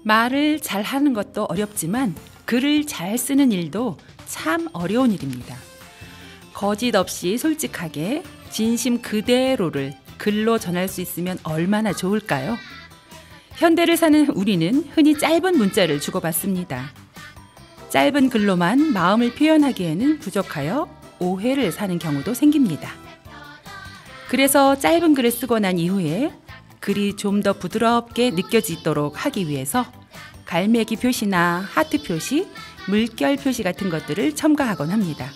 말을 잘하는 것도 어렵지만 글을 잘 쓰는 일도 참 어려운 일입니다. 거짓 없이 솔직하게 진심 그대로를 글로 전할 수 있으면 얼마나 좋을까요? 현대를 사는 우리는 흔히 짧은 문자를 주고받습니다. 짧은 글로만 마음을 표현하기에는 부족하여 오해를 사는 경우도 생깁니다. 그래서 짧은 글을 쓰고 난 이후에 글이 좀 더 부드럽게 느껴지도록 하기 위해서 갈매기 표시나 하트 표시, 물결 표시 같은 것들을 첨가하곤 합니다.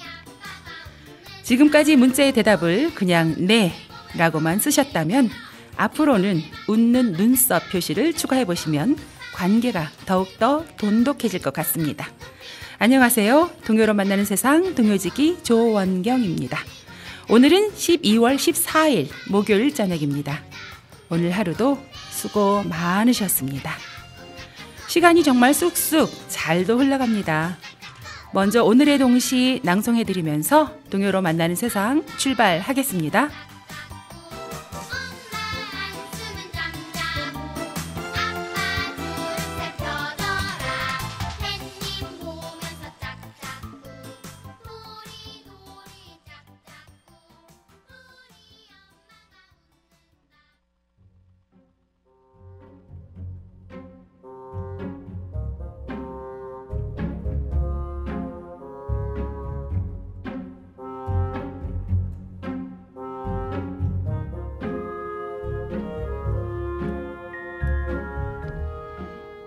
지금까지 문자의 대답을 그냥 네 라고만 쓰셨다면 앞으로는 웃는 눈썹 표시를 추가해 보시면 관계가 더욱더 돈독해질 것 같습니다. 안녕하세요. 동요로 만나는 세상 동요지기 조원경입니다. 오늘은 12월 14일 목요일 저녁입니다. 오늘 하루도 수고 많으셨습니다. 시간이 정말 쑥쑥 잘도 흘러갑니다. 먼저 오늘의 동시 낭송해드리면서 동요로 만나는 세상 출발하겠습니다.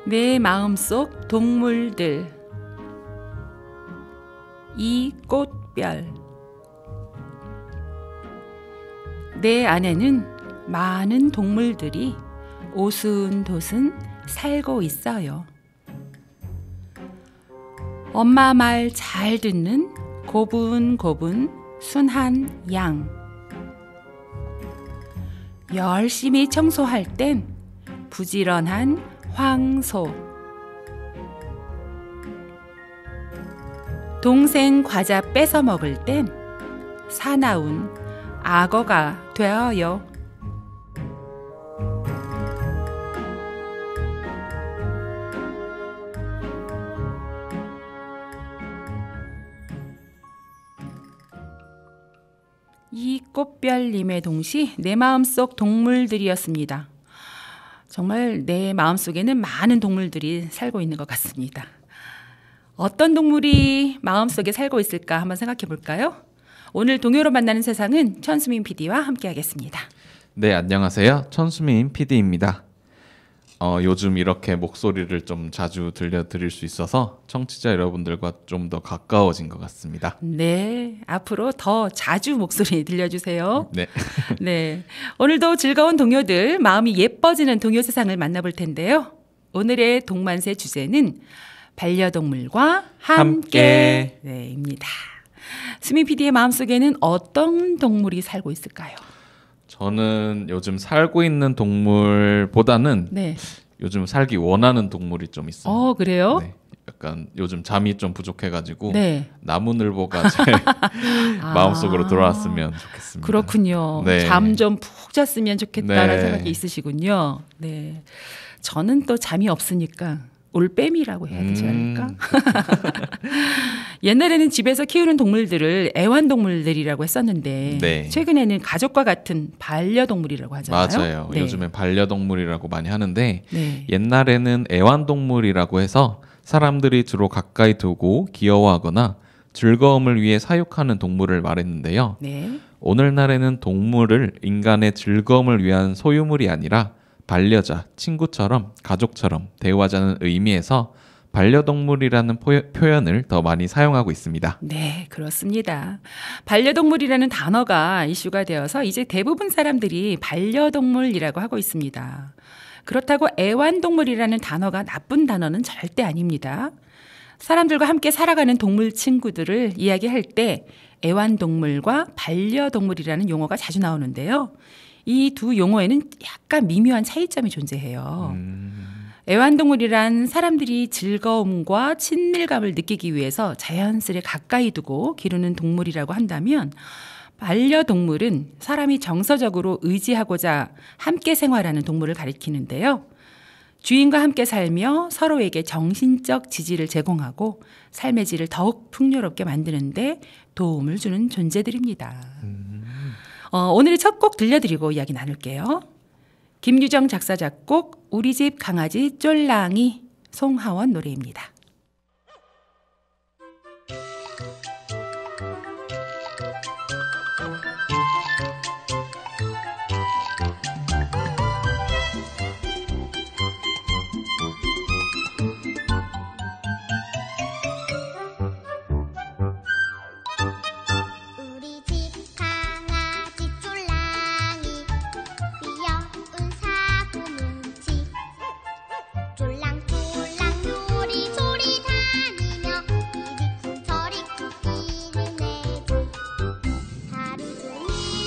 내 마음속 동물들. 이 꽃별. 내 안에는 많은 동물들이 오순도순 살고 있어요. 엄마 말 잘 듣는 고분고분 순한 양. 열심히 청소할 땐 부지런한 황소. 동생 과자 뺏어 먹을 땐 사나운 악어가 되어요. 이 꽃별님의 동시 내 마음속 동물들이었습니다. 정말 내 마음속에는 많은 동물들이 살고 있는 것 같습니다. 어떤 동물이 마음속에 살고 있을까 한번 생각해 볼까요? 오늘 동요로 만나는 세상은 천수민 PD와 함께 하겠습니다. 네, 안녕하세요. 천수민 PD입니다. 요즘 이렇게 목소리를 좀 자주 들려드릴 수 있어서 청취자 여러분들과 좀 더 가까워진 것 같습니다. 네, 앞으로 더 자주 목소리 들려주세요. 네. 네, 오늘도 즐거운 동요들, 마음이 예뻐지는 동요 세상을 만나볼 텐데요. 오늘의 동만세 주제는 반려동물과 함께. 네, 입니다. 수민 PD의 마음속에는 어떤 동물이 살고 있을까요? 저는 요즘 살고 있는 동물보다는 네. 요즘 살기 원하는 동물이 좀 있어요. 그래요? 네. 약간 요즘 잠이 좀 부족해가지고 네. 나무늘보가 제 마음속으로 들어왔으면 좋겠습니다. 그렇군요. 네. 잠 좀 푹 잤으면 좋겠다라는 네. 생각이 있으시군요. 네. 저는 또 잠이 없으니까 올빼미라고 해야 되지 않을까? 옛날에는 집에서 키우는 동물들을 애완동물들이라고 했었는데 네. 최근에는 가족과 같은 반려동물이라고 하잖아요. 맞아요. 네. 요즘엔 반려동물이라고 많이 하는데 네. 옛날에는 애완동물이라고 해서 사람들이 주로 가까이 두고 귀여워하거나 즐거움을 위해 사육하는 동물을 말했는데요. 네. 오늘날에는 동물을 인간의 즐거움을 위한 소유물이 아니라 반려자, 친구처럼 가족처럼 대우하자는 의미에서 반려동물이라는 표현을 더 많이 사용하고 있습니다. 네, 그렇습니다. 반려동물이라는 단어가 이슈가 되어서 이제 대부분 사람들이 반려동물이라고 하고 있습니다. 그렇다고 애완동물이라는 단어가 나쁜 단어는 절대 아닙니다. 사람들과 함께 살아가는 동물 친구들을 이야기할 때 애완동물과 반려동물이라는 용어가 자주 나오는데요. 이 두 용어에는 약간 미묘한 차이점이 존재해요. 애완동물이란 사람들이 즐거움과 친밀감을 느끼기 위해서 자연스레 가까이 두고 기르는 동물이라고 한다면 반려동물은 사람이 정서적으로 의지하고자 함께 생활하는 동물을 가리키는데요. 주인과 함께 살며 서로에게 정신적 지지를 제공하고 삶의 질을 더욱 풍요롭게 만드는데 도움을 주는 존재들입니다. 오늘의 첫 곡 들려드리고 이야기 나눌게요. 김유정 작사 작곡 우리 집 강아지 쫄랑이 송하원 노래입니다. 우리 집 강아지 쫄랑이 귀여운 사고뭉치 쫄랑쫄랑 요리조리 다니며 이리쿵 저리쿵 끼를 내고 하루 종일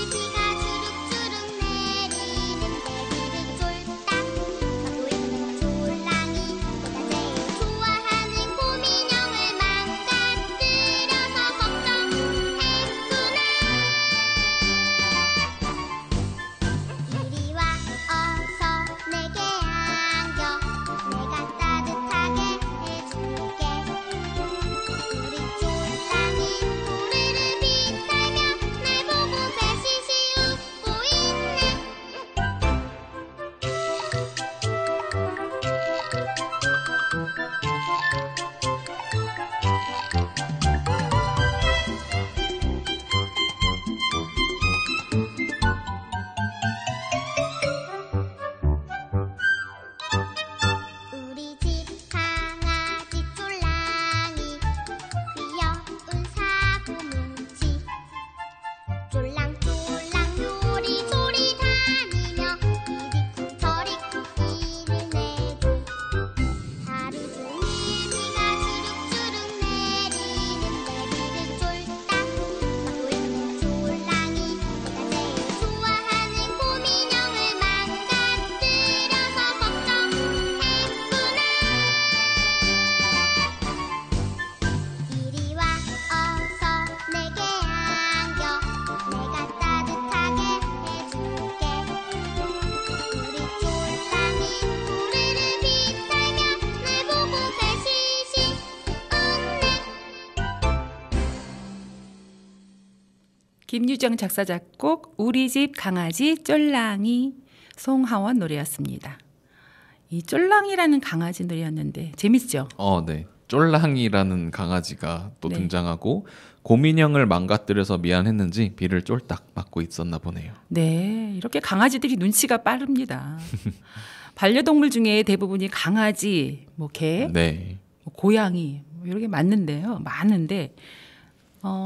비가 주룩주룩 내리는데 비를 쫄딱 하고 있는 쫄랑이 내가 제일 좋아하는 곰인형을 망가뜨려서 걱정했구나. 이리 와 어서 내게 안겨 내가 따뜻하게 해줄게. 우리 쫄랑이 우르르 빛나며 날 보고 배시시 웃고 있네. 우리 집 강아지 쫄랑이 귀여운 사고뭉치 쫄랑쫄랑 요리조리 다니며 이리쿵 저리쿵 끼를 내고 하루 종일 비가 주룩주룩 내리는데 비를 쫄딱 하고 있는 쫄랑이 내가 제일 좋아하는 곰인형을 망가뜨려서 걱정했구나. 이리 와 어서 내게 안겨 내가 따뜻하게 해줄게. 우리 쫄랑이 우르르 빛나며 날 보고 배시시 웃네. 김유정 작사 작곡 우리 집 강아지 쫄랑이 송하원 노래였습니다. 이 쫄랑이라는 강아지 노래였는데 재밌죠? 네. 쫄랑이라는 강아지가 또 네. 등장하고 곰인형을 망가뜨려서 미안했는지 비를 쫄딱 맞고 있었나 보네요. 네, 이렇게 강아지들이 눈치가 빠릅니다. 반려동물 중에 대부분이 강아지, 뭐 개, 네. 뭐 고양이 뭐 이렇게 많은데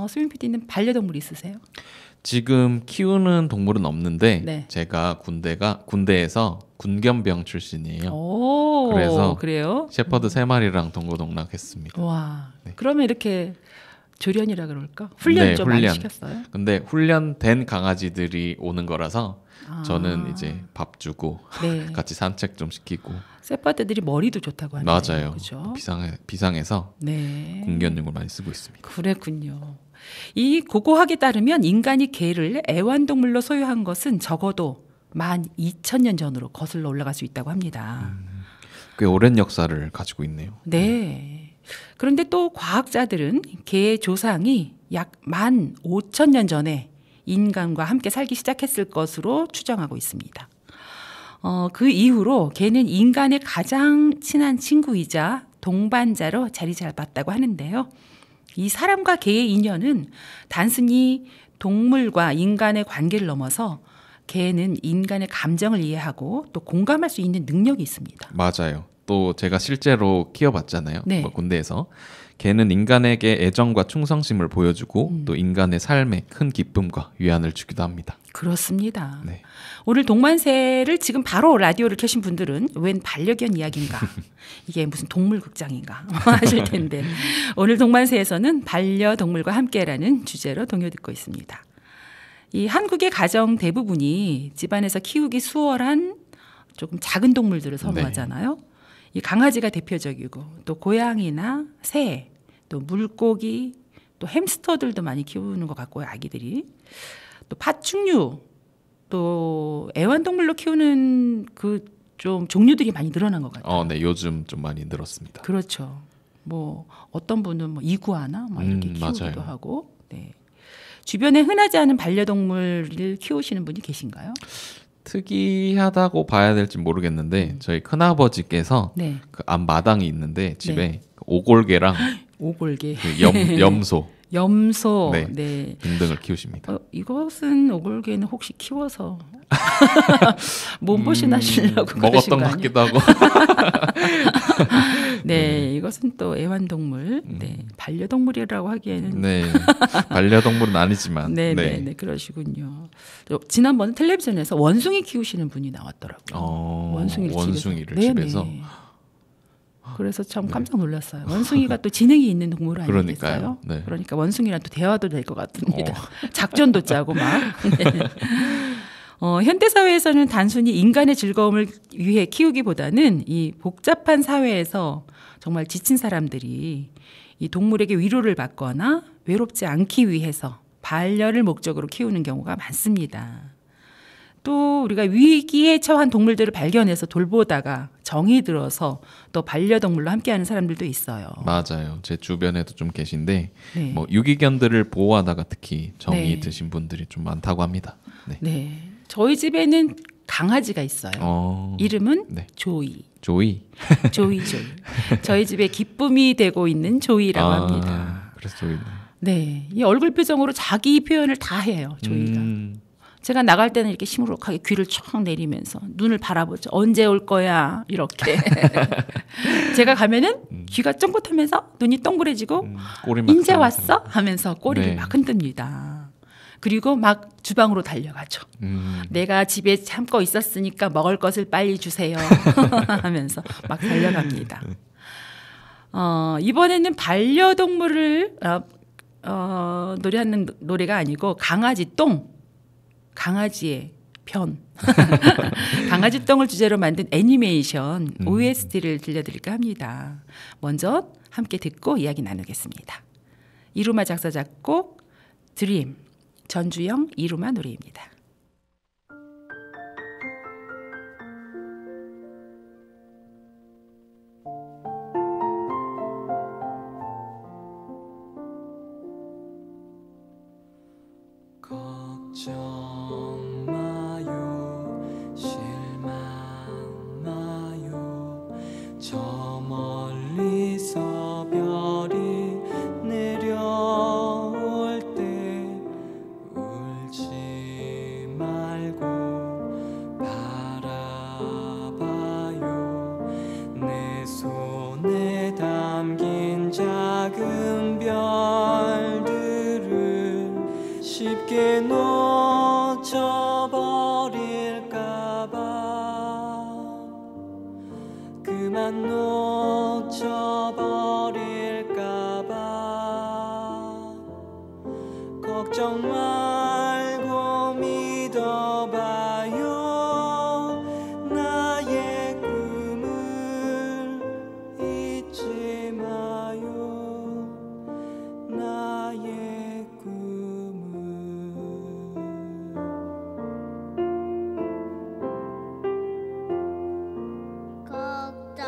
수민 PD는 반려동물 있으세요? 지금 키우는 동물은 없는데 네. 제가 군대에서 군견병 출신이에요. 오, 그래서 그래요? 셰퍼드 3마리랑 동고동락했습니다. 와, 네. 그러면 이렇게 조련이라 그럴까? 훈련 네, 좀 많이 훈련. 시켰어요? 근데 훈련된 강아지들이 오는 거라서 아. 저는 이제 밥 주고 네. 같이 산책 좀 시키고 세퍼드들이 머리도 좋다고 하네요. 맞아요. 그렇죠? 비상해서 네. 군견용을 많이 쓰고 있습니다. 그랬군요. 이 고고학에 따르면 인간이 개를 애완동물로 소유한 것은 적어도 12,000년 전으로 거슬러 올라갈 수 있다고 합니다. 꽤 오랜 역사를 가지고 있네요. 네. 그런데 또 과학자들은 개의 조상이 약 15,000년 전에 인간과 함께 살기 시작했을 것으로 추정하고 있습니다. 그 이후로 개는 인간의 가장 친한 친구이자 동반자로 자리 잡았다고 하는데요. 이 사람과 개의 인연은 단순히 동물과 인간의 관계를 넘어서 개는 인간의 감정을 이해하고 또 공감할 수 있는 능력이 있습니다. 맞아요. 또 제가 실제로 키워봤잖아요. 네. 군대에서. 개는 인간에게 애정과 충성심을 보여주고 또 인간의 삶에 큰 기쁨과 위안을 주기도 합니다. 그렇습니다. 네. 오늘 동만세를 지금 바로 라디오를 켜신 분들은 웬 반려견 이야기인가? 이게 무슨 동물 극장인가? 하실 텐데 오늘 동만세에서는 반려동물과 함께라는 주제로 동요 듣고 있습니다. 이 한국의 가정 대부분이 집안에서 키우기 수월한 조금 작은 동물들을 선호하잖아요. 이 강아지가 대표적이고 또 고양이나 새, 또 물고기, 또 햄스터들도 많이 키우는 것 같고요. 아기들이. 또 파충류, 또 애완동물로 키우는 그 좀 종류들이 많이 늘어난 것 같아요. 네, 요즘 좀 많이 늘었습니다. 그렇죠. 뭐 어떤 분은 뭐 이구아나 막 이렇게 키우기도 맞아요. 하고. 네. 주변에 흔하지 않은 반려동물을 키우시는 분이 계신가요? 특이하다고 봐야 될지 모르겠는데 저희 큰아버지께서 네. 그 앞마당이 있는데 집에 네. 그 오골개랑 오골개, 그 염소 염소, 네. 네. 등등을 키우십니다. 이것은 오골개는 혹시 키워서 몸보신 하시려고 그러신 먹었던 거 것 아니에요? 같기도 하고. 네, 이것은 또 애완동물, 네, 반려동물이라고 하기에는 네, 반려동물은 아니지만. 네, 그러시군요. 지난번 텔레비전에서 원숭이 키우시는 분이 나왔더라고요. 원숭이를 집에서. 집에서. 네네. 그래서 참 깜짝 놀랐어요. 원숭이가 또 지능이 있는 동물 아니겠어요? 그러니까요. 네. 그러니까 원숭이랑 또 대화도 될 것 같습니다. 작전도 짜고 막. 네. 현대 사회에서는 단순히 인간의 즐거움을 위해 키우기보다는 이 복잡한 사회에서 정말 지친 사람들이 이 동물에게 위로를 받거나 외롭지 않기 위해서 반려를 목적으로 키우는 경우가 많습니다. 또 우리가 위기에 처한 동물들을 발견해서 돌보다가 정이 들어서 또 반려동물로 함께하는 사람들도 있어요. 맞아요. 제 주변에도 좀 계신데 네. 뭐 유기견들을 보호하다가 특히 정이 네. 드신 분들이 좀 많다고 합니다. 네. 네, 저희 집에는 강아지가 있어요. 이름은 네. 조이. 조이. 조이. 저희 집에 기쁨이 되고 있는 조이라고 합니다. 그래서 조이. 네, 이 얼굴 표정으로 자기 표현을 다 해요. 조이가. 제가 나갈 때는 이렇게 시무룩하게 귀를 촥 내리면서 눈을 바라보죠. 언제 올 거야? 이렇게. 제가 가면은 귀가 쫑긋하면서 눈이 동그래지고 꼬리 막 인제 흔들면서. 왔어? 하면서 꼬리를 네. 막 흔듭니다. 그리고 막 주방으로 달려가죠. 내가 집에 참고 있었으니까 먹을 것을 빨리 주세요. 하면서 막 달려갑니다. 이번에는 반려동물을 노래하는 노래가 아니고 강아지 똥. 강아지의 편. 강아지 똥을 주제로 만든 애니메이션 OST를 들려드릴까 합니다. 먼저 함께 듣고 이야기 나누겠습니다. 이루마 작사 작곡 드림 전주영 이루마 노래입니다. 걱정 마요 실망 마요 저 멀리서 별이 내려올 때 울지 말고 바라봐요 내 손에 담긴 작은 별들을 쉽게 놓쳐버릴까봐 그만 놓쳐버릴까봐 걱정 말고 믿어봐요 나의 꿈을 잊지 마요 나의 꿈을 걱정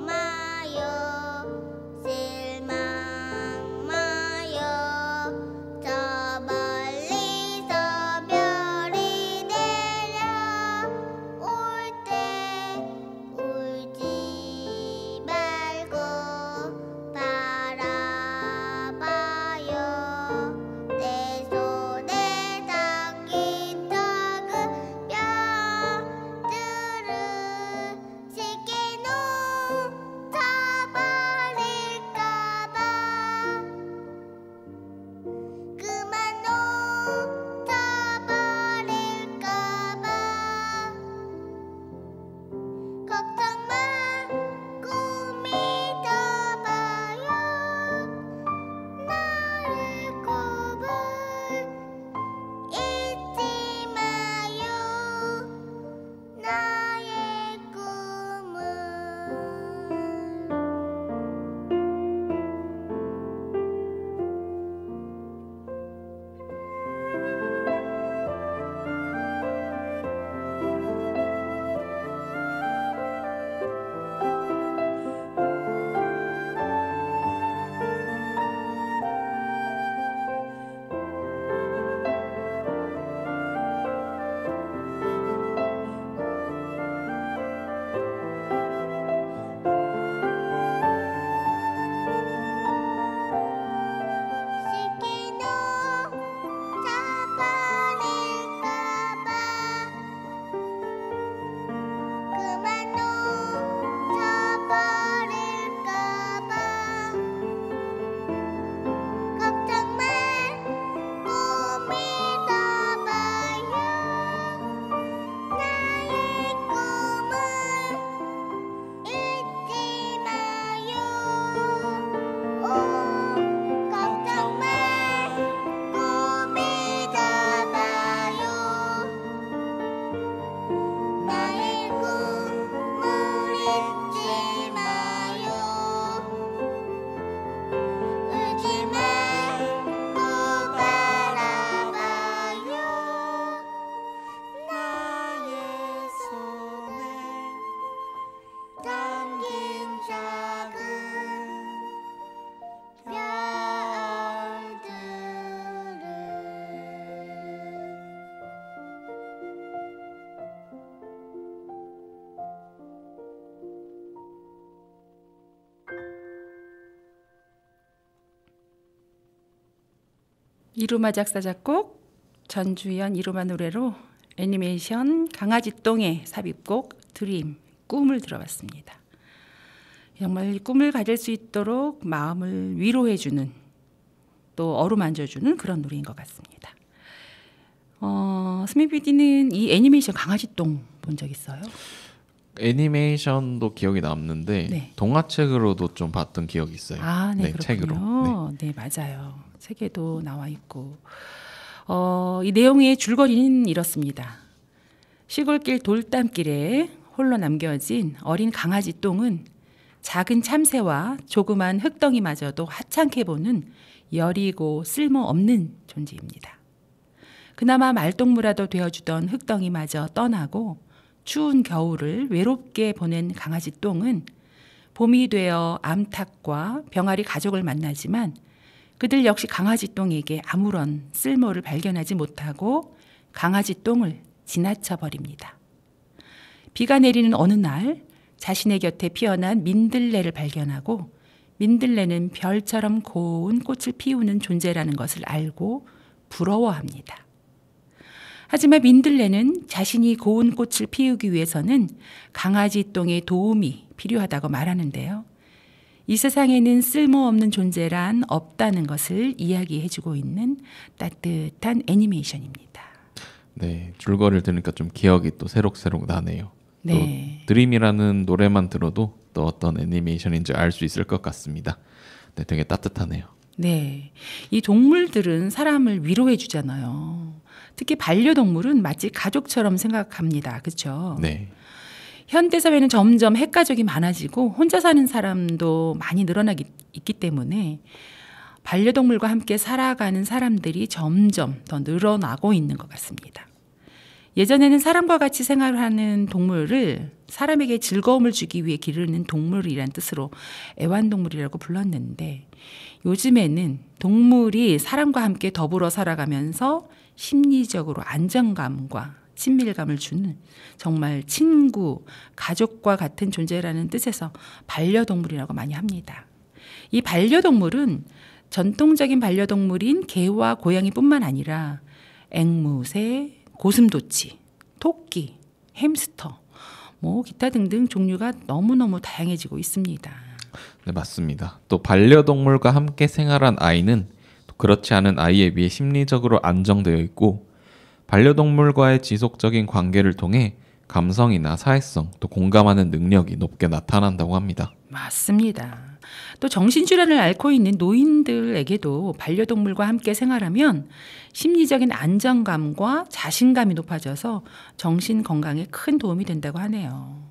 마요 실망 마요 저 이루마 작사 작곡, 전주현 이루마 노래로 애니메이션 강아지 똥의 삽입곡 드림, 꿈을 들어봤습니다. 정말 꿈을 가질 수 있도록 마음을 위로해주는, 또 어루만져주는 그런 노래인 것 같습니다. 스미 PD는 이 애니메이션 강아지 똥 본 적 있어요? 애니메이션도 기억이 남는데 네. 동화책으로도 좀 봤던 기억이 있어요. 아, 네, 그렇군요. 책으로. 네, 맞아요. 책에도 나와 있고. 이 내용의 줄거리는 이렇습니다. 시골길 돌담길에 홀로 남겨진 어린 강아지 똥은 작은 참새와 조그만 흙덩이마저도 하찮게 보는 여리고 쓸모없는 존재입니다. 그나마 말동무라도 되어주던 흙덩이마저 떠나고 추운 겨울을 외롭게 보낸 강아지 똥은 봄이 되어 암탉과 병아리 가족을 만나지만 그들 역시 강아지 똥에게 아무런 쓸모를 발견하지 못하고 강아지 똥을 지나쳐 버립니다. 비가 내리는 어느 날 자신의 곁에 피어난 민들레를 발견하고 민들레는 별처럼 고운 꽃을 피우는 존재라는 것을 알고 부러워합니다. 하지만 민들레는 자신이 고운 꽃을 피우기 위해서는 강아지 똥의 도움이 필요하다고 말하는데요. 이 세상에는 쓸모없는 존재란 없다는 것을 이야기해주고 있는 따뜻한 애니메이션입니다. 네, 줄거리를 들으니까 좀 기억이 또 새록새록 나네요. 네. 또 드림이라는 노래만 들어도 또 어떤 애니메이션인지 알 수 있을 것 같습니다. 네, 되게 따뜻하네요. 네, 이 동물들은 사람을 위로해 주잖아요. 특히 반려동물은 마치 가족처럼 생각합니다. 그렇죠? 네. 현대사회는 점점 핵가족이 많아지고 혼자 사는 사람도 많이 늘어나기 있기 때문에 반려동물과 함께 살아가는 사람들이 점점 더 늘어나고 있는 것 같습니다. 예전에는 사람과 같이 생활하는 동물을 사람에게 즐거움을 주기 위해 기르는 동물이란 뜻으로 애완동물이라고 불렀는데 요즘에는 동물이 사람과 함께 더불어 살아가면서 심리적으로 안정감과 친밀감을 주는 정말 친구, 가족과 같은 존재라는 뜻에서 반려동물이라고 많이 합니다. 이 반려동물은 전통적인 반려동물인 개와 고양이뿐만 아니라 앵무새, 고슴도치, 토끼, 햄스터, 기타 등등 종류가 너무너무 다양해지고 있습니다. 네, 맞습니다. 또 반려동물과 함께 생활한 아이는 또 그렇지 않은 아이에 비해 심리적으로 안정되어 있고 반려동물과의 지속적인 관계를 통해 감성이나 사회성, 또 공감하는 능력이 높게 나타난다고 합니다. 맞습니다. 또 정신질환을 앓고 있는 노인들에게도 반려동물과 함께 생활하면 심리적인 안정감과 자신감이 높아져서 정신 건강에 큰 도움이 된다고 하네요.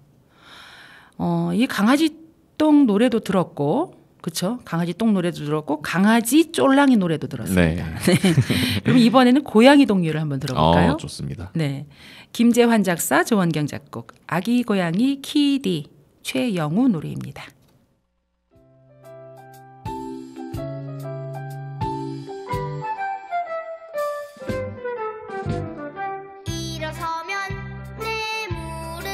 이 강아지 똥 노래도 들었고, 그렇죠? 강아지 똥 노래도 들었고, 강아지 쫄랑이 노래도 들었습니다. 네. 네. 그럼 이번에는 고양이 동요를 한번 들어볼까요? 좋습니다. 네, 김재환 작사, 조원경 작곡, 아기 고양이 키디, 최영우 노래입니다. 일어서면 내 무릎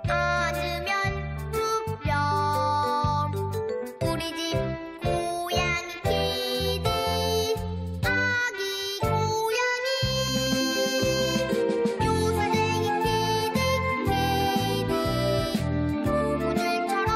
앉으면 두 뼘 우리 집 고양이 키디 아기 고양이 요술쟁이 키디 키디 고무줄처럼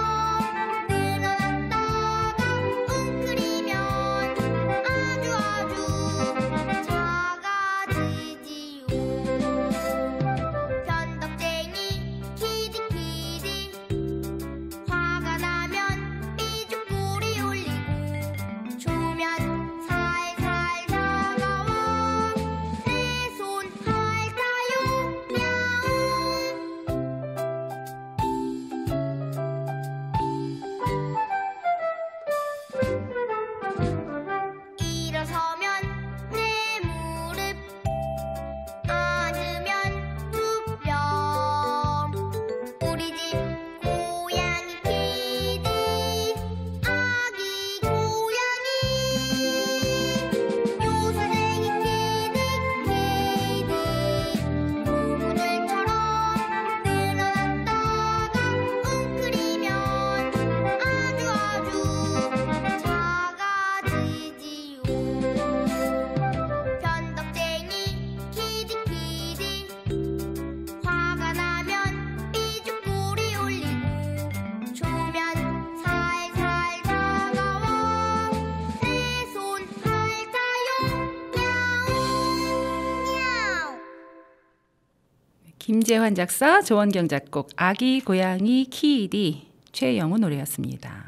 김재환 작사, 조원경 작곡, 아기 고양이 키디, 최영우 노래였습니다.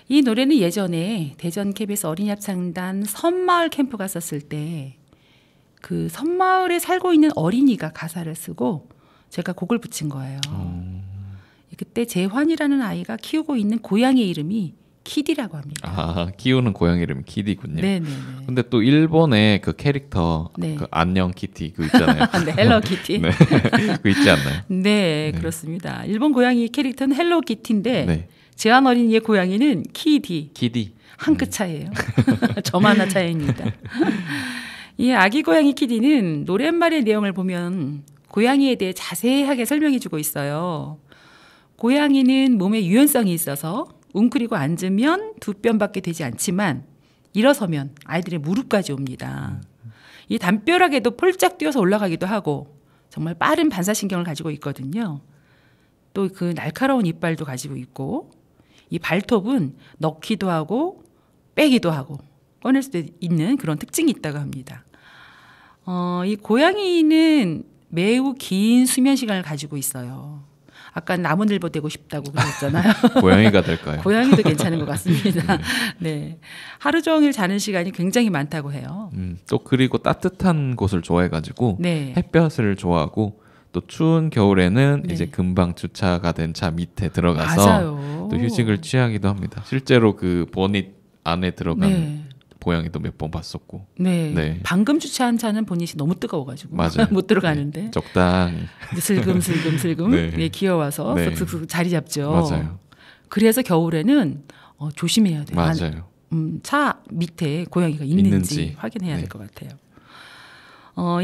이 노래는 예전에 대전 KBS 어린이 합창단 섬마을 캠프 갔었을 때 그 섬마을에 살고 있는 어린이가 가사를 쓰고 제가 곡을 붙인 거예요. 그때 재환이라는 아이가 키우고 있는 고양이 이름이 키디라고 합니다. 아, 키우는 고양이 이름 키디군요. 네네네. 근데 또 일본의 그 캐릭터 네. 그 안녕 키티 그 있잖아요. 네, 헬로키티. 네. 그 있지 않나요? 네, 네. 그렇습니다. 일본 고양이 캐릭터는 헬로키티인데 네. 재환 어린이의 고양이는 키디. 키디. 한 끗 차이예요. 점 하나 차이입니다. 이 아기 고양이 키디는 노랫말의 내용을 보면 고양이에 대해 자세하게 설명해주고 있어요. 고양이는 몸에 유연성이 있어서 웅크리고 앉으면 두 뼘밖에 되지 않지만 일어서면 아이들의 무릎까지 옵니다. 이 담벼락에도 폴짝 뛰어서 올라가기도 하고 정말 빠른 반사신경을 가지고 있거든요. 또 그 날카로운 이빨도 가지고 있고 이 발톱은 넣기도 하고 빼기도 하고 꺼낼 수도 있는 그런 특징이 있다고 합니다. 이 고양이는 매우 긴 수면 시간을 가지고 있어요. 아까 나무늘보 되고 싶다고 그랬잖아요. 고양이가 될까요? 고양이도 괜찮은 것 같습니다. 네, 하루 종일 자는 시간이 굉장히 많다고 해요. 또 그리고 따뜻한 곳을 좋아해가지고 네. 햇볕을 좋아하고 또 추운 겨울에는 네. 이제 금방 주차가 된 차 밑에 들어가서 맞아요. 또 휴식을 취하기도 합니다. 실제로 그 보닛 안에 들어간 네. 고양이도 몇 번 봤었고. 네. 네. 방금 주차한 차는 보닛이 너무 뜨거워가지고 맞아요. 못 들어가는데 적당히. 슬금슬금 네. 네, 기어와서 네. 슥슥슥 자리 잡죠. 맞아요. 그래서 겨울에는 조심해야 돼요. 맞아요. 차 밑에 고양이가 있는지, 있는지. 확인해야 네. 될 것 같아요.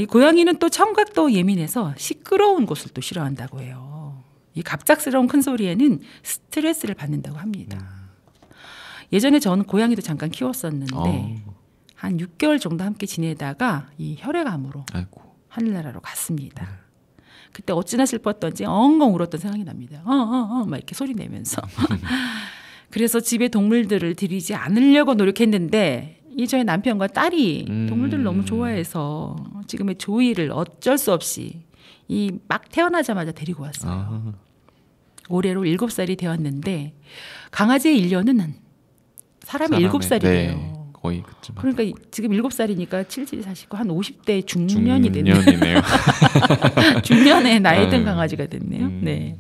이 고양이는 또 청각도 예민해서 시끄러운 곳을 또 싫어한다고 해요. 이 갑작스러운 큰 소리에는 스트레스를 받는다고 합니다. 예전에 저는 고양이도 잠깐 키웠었는데 한 6개월 정도 함께 지내다가 이 혈액암으로 아이고. 하늘나라로 갔습니다. 그때 어찌나 슬펐던지 엉엉 울었던 생각이 납니다. 막 이렇게 소리 내면서. 그래서 집에 동물들을 들이지 않으려고 노력했는데 이 저희 남편과 딸이 동물들을 너무 좋아해서 지금의 조이를 어쩔 수 없이 이 막 태어나자마자 데리고 왔어요. 아, 올해로 7살이 되었는데 강아지의 1년은 사람의 7살이래요. 네, 거의 그쯤. 그러니까 지금 7살이니까 70, 49, 한 50대 중년이 됐네요. 중년이네요. 중년에 나이 든 네. 강아지가 됐네요. 네.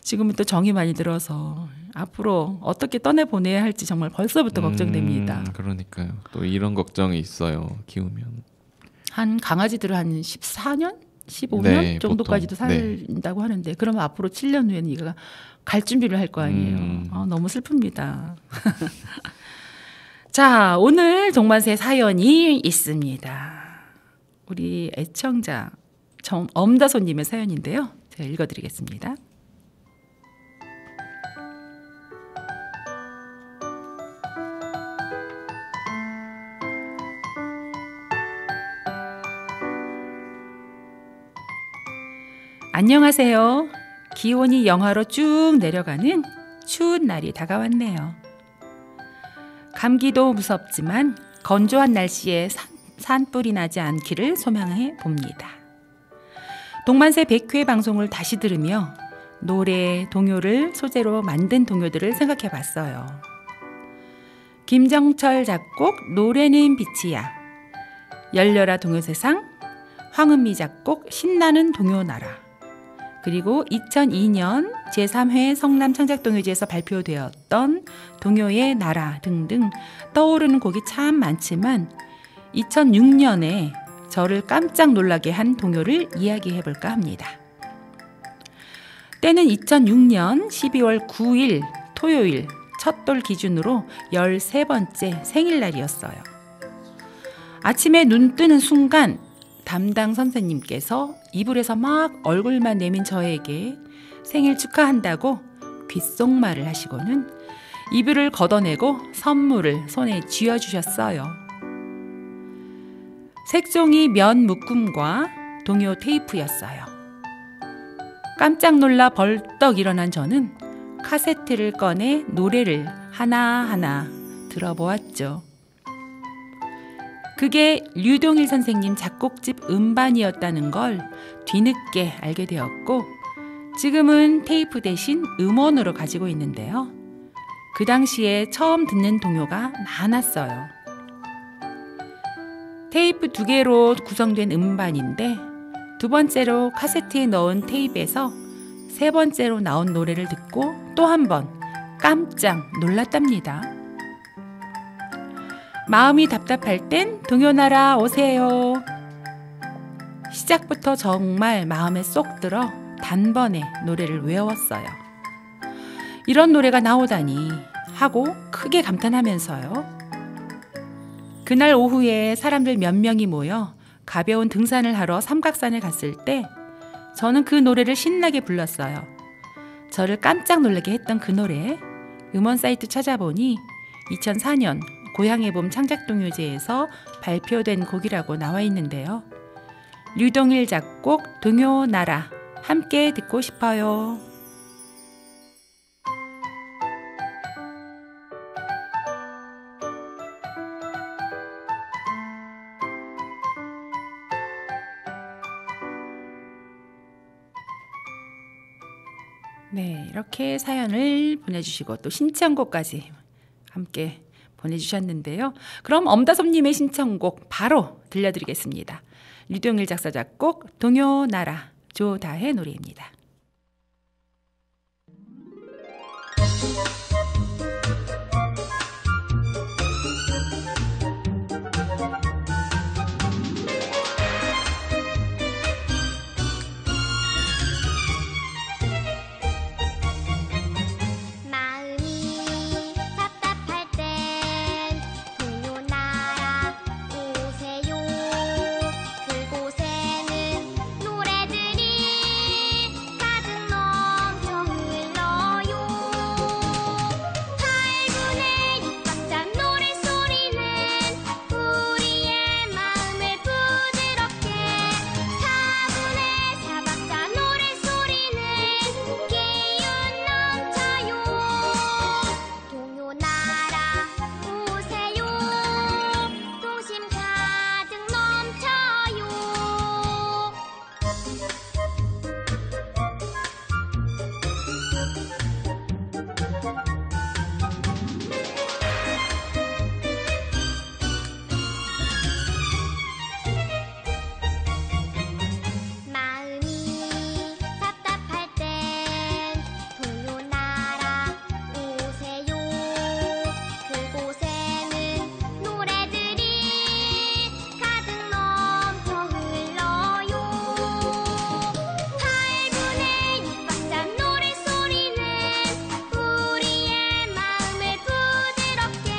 지금은 또 정이 많이 들어서 앞으로 어떻게 떠내보내야 할지 정말 벌써부터 걱정됩니다. 그러니까요. 또 이런 걱정이 있어요. 키우면. 한 강아지들은 한 14년? 15년 네, 정도까지도 보통. 네. 살다고 하는데 그러면 앞으로 7년 후에는 얘가 갈 준비를 할 거 아니에요. 너무 슬픕니다. 자, 오늘 동반세 사연이 있습니다. 우리 애청자 엄다소님의 사연인데요. 제가 읽어드리겠습니다. 안녕하세요. 기온이 영하로 쭉 내려가는 추운 날이 다가왔네요. 감기도 무섭지만 건조한 날씨에 산불이 나지 않기를 소망해 봅니다. 동만세 100회 방송을 다시 들으며 노래, 동요를 소재로 만든 동요들을 생각해 봤어요. 김정철 작곡 노래는 빛이야, 열려라 동요세상, 황은미 작곡 신나는 동요나라, 그리고 2002년 제3회 성남창작동요제에서 발표되었던 동요의 나라 등등 떠오르는 곡이 참 많지만 2006년에 저를 깜짝 놀라게 한 동요를 이야기해볼까 합니다. 때는 2006년 12월 9일 토요일 첫돌 기준으로 13번째 생일날이었어요. 아침에 눈 뜨는 순간 담당 선생님께서 이불에서 막 얼굴만 내민 저에게 생일 축하한다고 귓속말을 하시고는 이불을 걷어내고 선물을 손에 쥐어주셨어요. 색종이 면 묶음과 동요 테이프였어요. 깜짝 놀라 벌떡 일어난 저는 카세트를 꺼내 노래를 하나하나 들어보았죠. 그게 류동일 선생님 작곡집 음반이었다는 걸 뒤늦게 알게 되었고 지금은 테이프 대신 음원으로 가지고 있는데요. 그 당시에 처음 듣는 동요가 많았어요. 테이프 2개로 구성된 음반인데 두 번째로 카세트에 넣은 테이프에서 세 번째로 나온 노래를 듣고 또 한 번 깜짝 놀랐답니다. 마음이 답답할 땐 동요나라 오세요. 시작부터 정말 마음에 쏙 들어 단번에 노래를 외웠어요. 이런 노래가 나오다니 하고 크게 감탄하면서요. 그날 오후에 사람들 몇 명이 모여 가벼운 등산을 하러 삼각산을 갔을 때 저는 그 노래를 신나게 불렀어요. 저를 깜짝 놀라게 했던 그 노래, 음원 사이트 찾아보니 2004년 고향의 봄 창작동요제에서 발표된 곡이라고 나와 있는데요. 류동일 작곡 동요나라 함께 듣고 싶어요. 네, 이렇게 사연을 보내주시고 또 신청곡까지 함께 보내주셨는데요. 그럼 엄다솜님의 신청곡 바로 들려드리겠습니다. 류동일 작사 작곡 동요나라 조다의 노래입니다. 마음이 답답할 땐 동요나라 오세요. 그곳에는 노래들이 가득 넘쳐 흘러요. 8분의 6박자 노랫소리는 우리의 마음을 부드럽게 4분의 4박자 노랫소리는 기운 넘쳐요. 동요나라 오세요. 동심 가득 넘쳐요. 마음이 답답할 땐 동요나라 오세요. 그곳에는 노래들이 가득 넘쳐 흘러요. 8분의 6박자 노랫소리는 우리의 마음을 부드럽게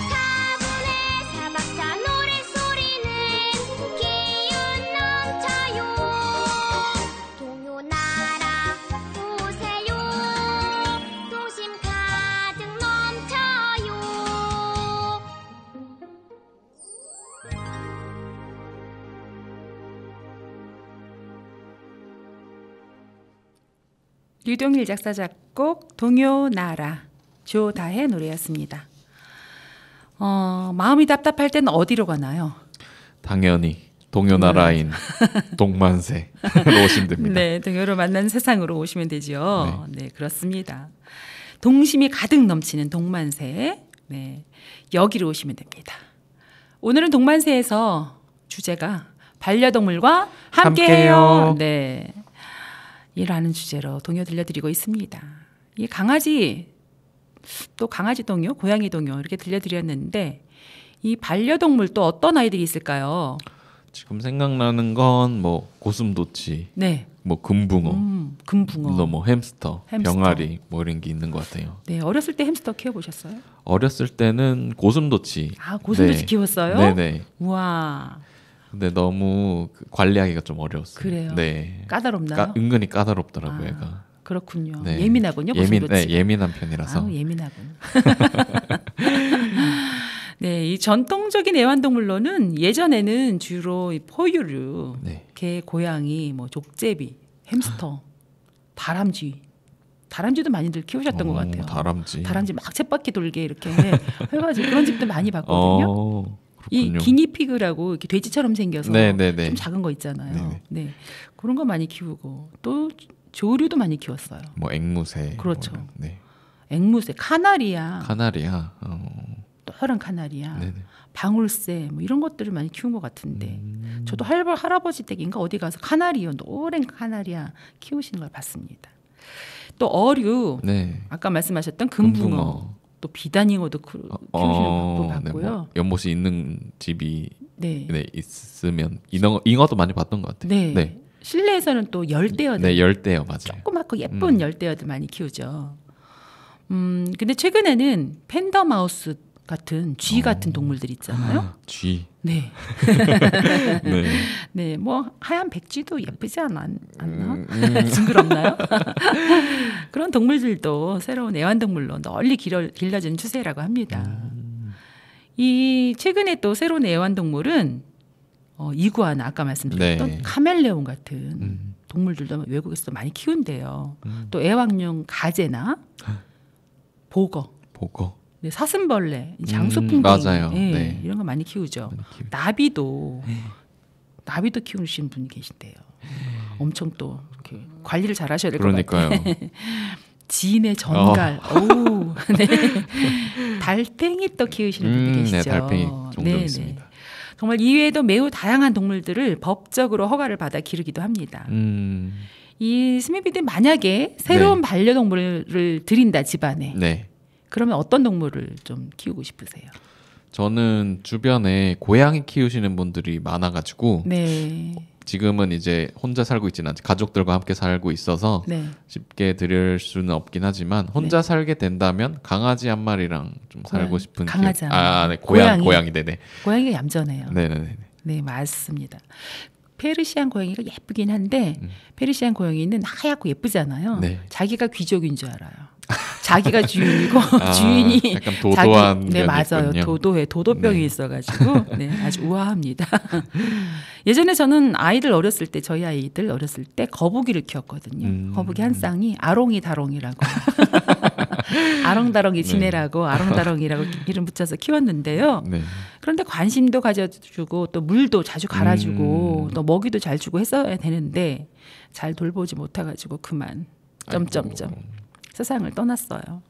4분의 4박자 노랫소리는 기운 넘쳐요. 동요나라 오세요. 동심 가득 넘쳐요. 류동일 작사 작곡 동요나라 조다의 노래였습니다. 마음이 답답할 때는 어디로 가나요? 당연히 동요나라인 동만세로 오시면 됩니다. 네, 동요로 만난 세상으로 오시면 되죠. 네, 그렇습니다. 동심이 가득 넘치는 동만세, 네, 여기로 오시면 됩니다. 오늘은 동만세에서 주제가 반려동물과 함께해요. 함께해요. 네, 이라는 주제로 동요 들려드리고 있습니다. 이 강아지, 또 강아지 동요, 고양이 동요 이렇게 들려드렸는데 이 반려동물 또 어떤 아이들이 있을까요? 지금 생각나는 건 뭐 고슴도치, 네, 뭐 금붕어, 금붕어. 물론 뭐 햄스터, 햄스터. 병아리 뭐 이런 게 있는 것 같아요. 네, 어렸을 때 햄스터 키워보셨어요? 어렸을 때는 고슴도치. 아, 고슴도치 네. 키웠어요? 네네. 우와, 근데 너무 관리하기가 좀 어려웠어요. 그래요? 네. 까다롭나요? 은근히 까다롭더라고요, 아, 얘가. 그렇군요. 네. 예민하군요, 고슴도치. 예민한 편이라서. 아우, 예민하군. 네, 이 전통적인 애완동물로는 예전에는 주로 이 포유류, 네. 개, 고양이, 뭐 족제비, 햄스터, 다람쥐도 많이들 키우셨던 것 같아요. 다람쥐. 다람쥐 막 쳇바퀴 돌게 이렇게 해가지고 그런 집도 많이 봤거든요. 이 그렇군요. 기니피그라고 이렇게 돼지처럼 생겨서 네네네. 좀 작은 거 있잖아요. 네네. 네, 그런 거 많이 키우고 또 조류도 많이 키웠어요. 뭐 앵무새. 그렇죠. 뭐 이런, 네. 앵무새, 카나리아, 카나리아. 또다른 카나리아, 네네. 방울새 뭐 이런 것들을 많이 키운 것 같은데 저도 할아버지 댁인가 어디 가서 카나리아, 노란 카나리아 키우시는 걸 봤습니다. 또 어류, 네. 아까 말씀하셨던 금붕어, 금붕어. 또 비단잉어도 키우시는 것도 봤고요. 네, 뭐 연못이 있는 집이 네. 네, 있으면 잉어도 많이 봤던 것 같아요. 네. 네. 실내에서는 또 열대어들, 네, 열대요, 맞아요. 조그맣고 예쁜 열대어들 많이 키우죠. 근데 최근에는 팬더 마우스 같은 쥐 같은 동물들 있잖아요. 쥐. 네. 네. 네, 뭐 하얀 백쥐도 예쁘지 않나? 징그럽나요? 그런 동물들도 새로운 애완동물로 널리 길러지는 추세라고 합니다. 이 최근에 또 새로운 애완동물은 이구아나 아까 말씀드렸던 네. 카멜레온 같은 동물들도 외국에서 많이 키운대요. 또 애완용 가재나 보거, 네, 사슴벌레, 장수풍뎅이, 맞아요. 네, 네. 이런 거 많이 키우죠. 많이 키우죠. 나비도 키우시는 분이 계신데요. 엄청 또 이렇게 관리를 잘 하셔야 될 것 같아요. 그러니까요. 지인의 전갈, 오, 네. 달팽이 또 키우시는 분이 계시죠. 네, 달팽이 종종 네, 있습니다. 네. 정말 이외에도 매우 다양한 동물들을 법적으로 허가를 받아 기르기도 합니다. 이 스미비들 만약에 새로운 반려동물을 들인다 집안에, 네. 그러면 어떤 동물을 좀 키우고 싶으세요? 저는 주변에 고양이 키우시는 분들이 많아가지고 네, 지금은 이제 혼자 살고 있지는 않지 가족들과 함께 살고 있어서 네. 쉽게 들일 수는 없긴 하지만 혼자 살게 된다면 강아지 한 마리랑 좀 살고 싶은 강아지 한 마리. 네, 고양이 네네. 고양이가 얌전해요. 네네네. 네, 맞습니다. 페르시안 고양이가 예쁘긴 한데 페르시안 고양이는 하얗고 예쁘잖아요. 네. 자기가 귀족인 줄 알아요. 자기가 주인이고 주인이 약간 도도한 네, 면이 맞아요. 있군요. 도도병이 네. 있어가지고 네, 아주 우아합니다. 예전에 저는 저희 아이들 어렸을 때 거북이를 키웠거든요. 거북이 한 쌍이 아롱이 다롱이라고 아롱다롱이 지내라고 아롱다롱이라고 이름 붙여서 키웠는데요. 네. 그런데 관심도 가져주고 또 물도 자주 갈아주고 또 먹이도 잘 주고 했어야 되는데 잘 돌보지 못해가지고 그만 점점점 세상을 떠났어요.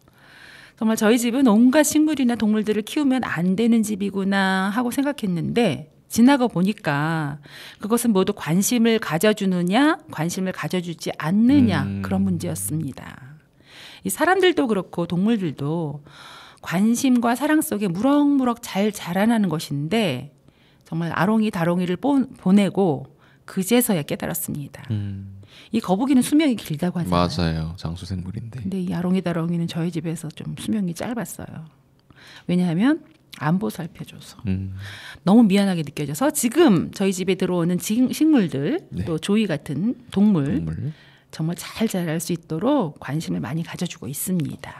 정말 저희 집은 온갖 식물이나 동물들을 키우면 안 되는 집이구나 하고 생각했는데 지나가 보니까 그것은 모두 관심을 가져주느냐 관심을 가져주지 않느냐 그런 문제였습니다. 이 사람들도 그렇고 동물들도 관심과 사랑 속에 무럭무럭 잘 자라나는 것인데 정말 아롱이 다롱이를 보내고 그제서야 깨달았습니다. 이 거북이는 수명이 길다고 하잖아요. 맞아요. 장수생물인데. 근데 이 아롱이 다롱이는 저희 집에서 좀 수명이 짧았어요. 왜냐하면 안 보살펴줘서 너무 미안하게 느껴져서 지금 저희 집에 들어오는 식물들 네. 또 조이 같은 동물 정말 잘 자랄 수 있도록 관심을 많이 가져주고 있습니다.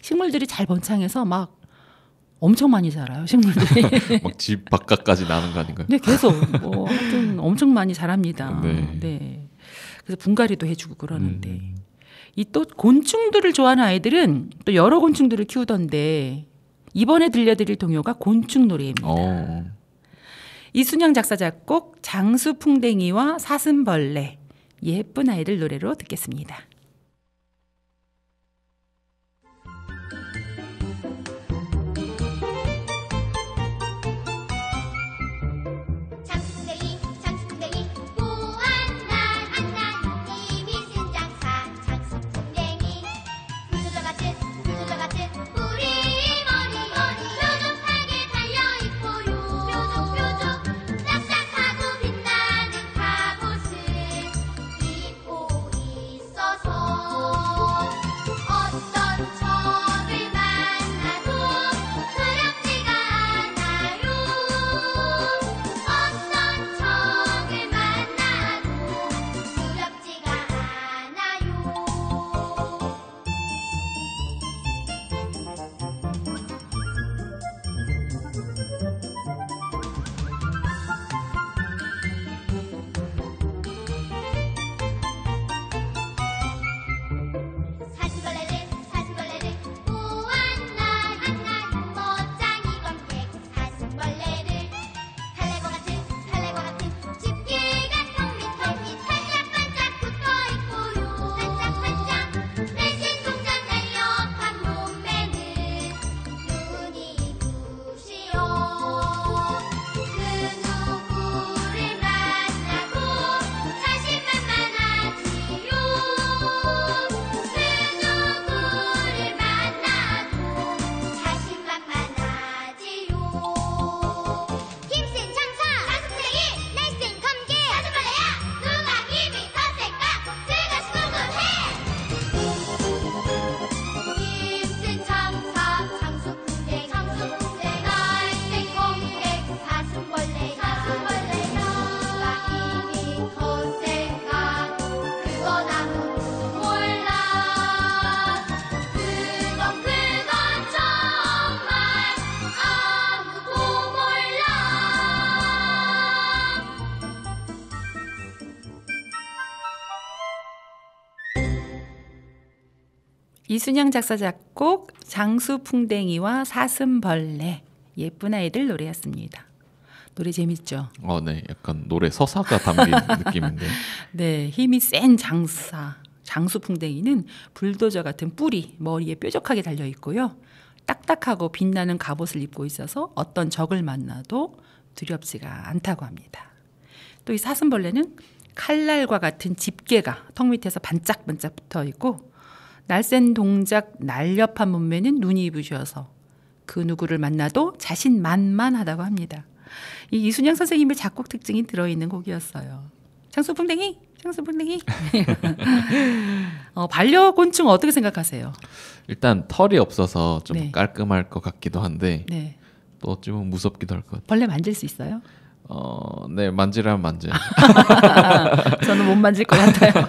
식물들이 잘 번창해서 막 엄청 많이 자라요. 식물들이. 막 집 바깥까지 나는 거 아닌가요? 네, 계속 하여튼 엄청 많이 자랍니다. 네. 네. 그래서 분갈이도 해주고 그러는데 이 또 곤충들을 좋아하는 아이들은 또 여러 곤충들을 키우던데 이번에 들려드릴 동요가 곤충 노래입니다. 이순영 작사 작곡 장수풍뎅이와 사슴벌레 예쁜 아이들 노래로 듣겠습니다. 장수풍뎅이 보안난 안난 힘이 쓴 장사 장수풍뎅이 불조저같은 우리 머리 뾰족하게 달려있고요 뾰족 딱딱하고 빛나는 갑옷을 입고 있어서 이순영 작사 작곡 장수풍뎅이와 사슴벌레 예쁜 아이들 노래였습니다. 노래 재밌죠? 네, 약간 노래 서사가 담긴 느낌인데. 네, 힘이 센 장수풍뎅이는 불도저 같은 뿔이 머리에 뾰족하게 달려 있고요. 딱딱하고 빛나는 갑옷을 입고 있어서 어떤 적을 만나도 두렵지가 않다고 합니다. 또 이 사슴벌레는 칼날과 같은 집게가 턱 밑에서 반짝반짝 붙어 있고 날쌘 동작 날렵한 몸매는 눈이 부셔서 그 누구를 만나도 자신만만하다고 합니다. 이 이순영 선생님의 작곡 특징이 들어있는 곡이었어요. 장수풍뎅이, 장수풍뎅이. 반려곤충 어떻게 생각하세요? 일단 털이 없어서 좀 네. 깔끔할 것 같기도 한데 네, 또 어찌 보면 무섭기도 할 것 같아요. 벌레 만질 수 있어요? 네, 만지라면 만져요. 저는 못 만질 것 같아요.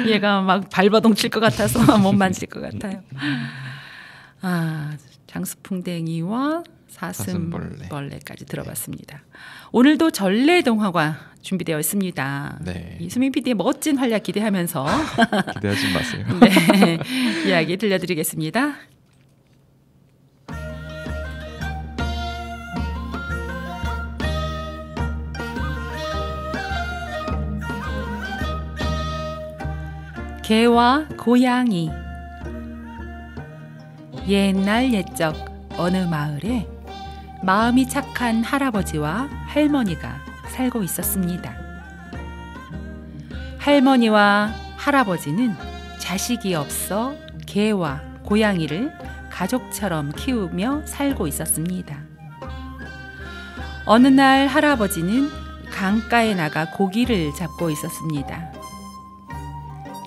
얘가 막 발버둥 칠 것 같아서 못 만질 것 같아요. 장수풍뎅이와 사슴벌레까지 들어봤습니다. 오늘도 전래동화가 준비되어 있습니다. 네. 이 수민 PD의 멋진 활약 기대하면서 기대하지 마세요. 네, 이야기 들려드리겠습니다. 개와 고양이. 옛날 옛적 어느 마을에 마음이 착한 할아버지와 할머니가 살고 있었습니다. 할머니와 할아버지는 자식이 없어 개와 고양이를 가족처럼 키우며 살고 있었습니다. 어느 날 할아버지는 강가에 나가 고기를 잡고 있었습니다.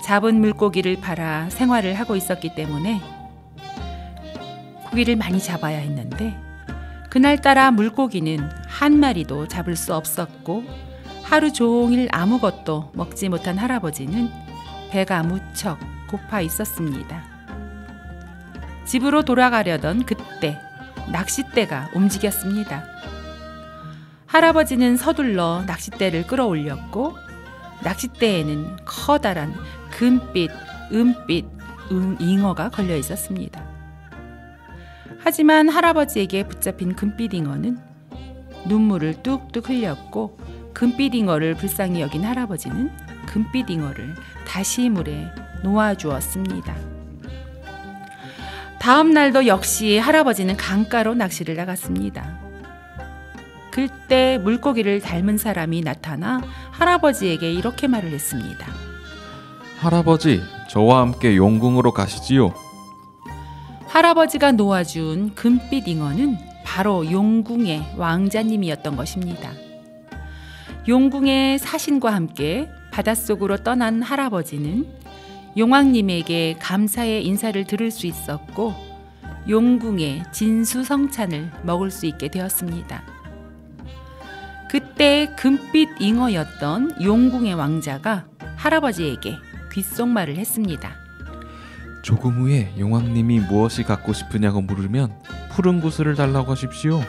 잡은 물고기를 팔아 생활을 하고 있었기 때문에 고기를 많이 잡아야 했는데 그날따라 물고기는 한 마리도 잡을 수 없었고 하루 종일 아무것도 먹지 못한 할아버지는 배가 무척 고파 있었습니다. 집으로 돌아가려던 그때 낚싯대가 움직였습니다. 할아버지는 서둘러 낚싯대를 끌어올렸고 낚싯대에는 커다란 금빛, 은빛 잉어가 걸려 있었습니다. 하지만 할아버지에게 붙잡힌 금빛 잉어는 눈물을 뚝뚝 흘렸고 금빛 잉어를 불쌍히 여긴 할아버지는 금빛 잉어를 다시 물에 놓아주었습니다. 다음 날도 역시 할아버지는 강가로 낚시를 나갔습니다. 그때 물고기를 닮은 사람이 나타나 할아버지에게 이렇게 말을 했습니다. 할아버지, 저와 함께 용궁으로 가시지요. 할아버지가 놓아준 금빛 잉어는 바로 용궁의 왕자님이었던 것입니다. 용궁의 사신과 함께 바닷속으로 떠난 할아버지는 용왕님에게 감사의 인사를 들을 수 있었고 용궁의 진수성찬을 먹을 수 있게 되었습니다. 그때 금빛 잉어였던 용궁의 왕자가 할아버지에게 귓속말을 했습니다. 조금 후에 용왕님이 무엇이 갖고 싶으냐고 물으면 푸른 구슬을 달라고 하십시오.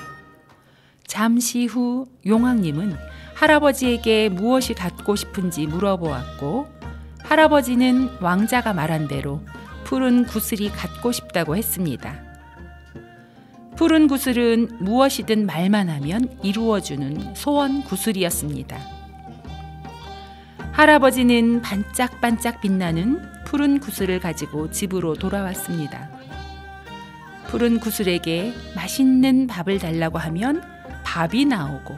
잠시 후 용왕님은 할아버지에게 무엇이 갖고 싶은지 물어보았고 할아버지는 왕자가 말한 대로 푸른 구슬이 갖고 싶다고 했습니다. 푸른 구슬은 무엇이든 말만 하면 이루어주는 소원 구슬이었습니다. 할아버지는 반짝반짝 빛나는 푸른 구슬을 가지고 집으로 돌아왔습니다. 푸른 구슬에게 맛있는 밥을 달라고 하면 밥이 나오고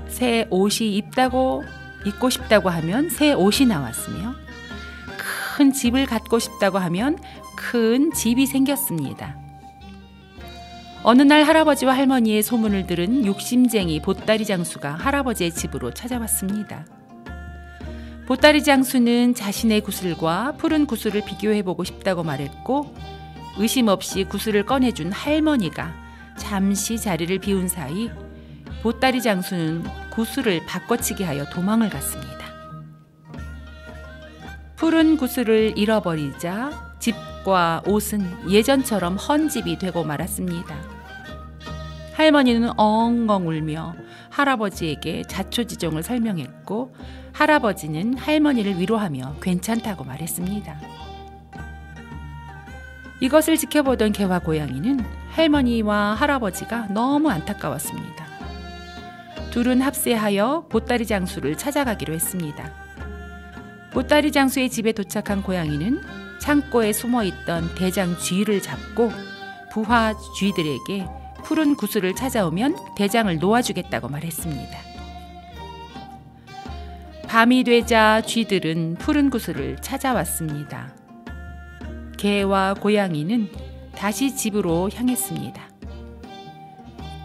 새 옷이 입고 싶다고 하면 새 옷이 나왔으며 큰 집을 갖고 싶다고 하면 큰 집이 생겼습니다. 어느 날 할아버지와 할머니의 소문을 들은 욕심쟁이 보따리 장수가 할아버지의 집으로 찾아왔습니다. 보따리 장수는 자신의 구슬과 푸른 구슬을 비교해보고 싶다고 말했고 의심 없이 구슬을 꺼내준 할머니가 잠시 자리를 비운 사이 보따리 장수는 구슬을 바꿔치기 하여 도망을 갔습니다. 푸른 구슬을 잃어버리자 집과 옷은 예전처럼 헌집이 되고 말았습니다. 할머니는 엉엉 울며 할아버지에게 자초지종을 설명했고 할아버지는 할머니를 위로하며 괜찮다고 말했습니다. 이것을 지켜보던 개와 고양이는 할머니와 할아버지가 너무 안타까웠습니다. 둘은 합세하여 보따리 장수를 찾아가기로 했습니다. 보따리 장수의 집에 도착한 고양이는 창고에 숨어있던 대장 쥐를 잡고 부하 쥐들에게 푸른 구슬을 찾아오면 대장을 놓아주겠다고 말했습니다. 밤이 되자 쥐들은 푸른 구슬을 찾아왔습니다. 개와 고양이는 다시 집으로 향했습니다.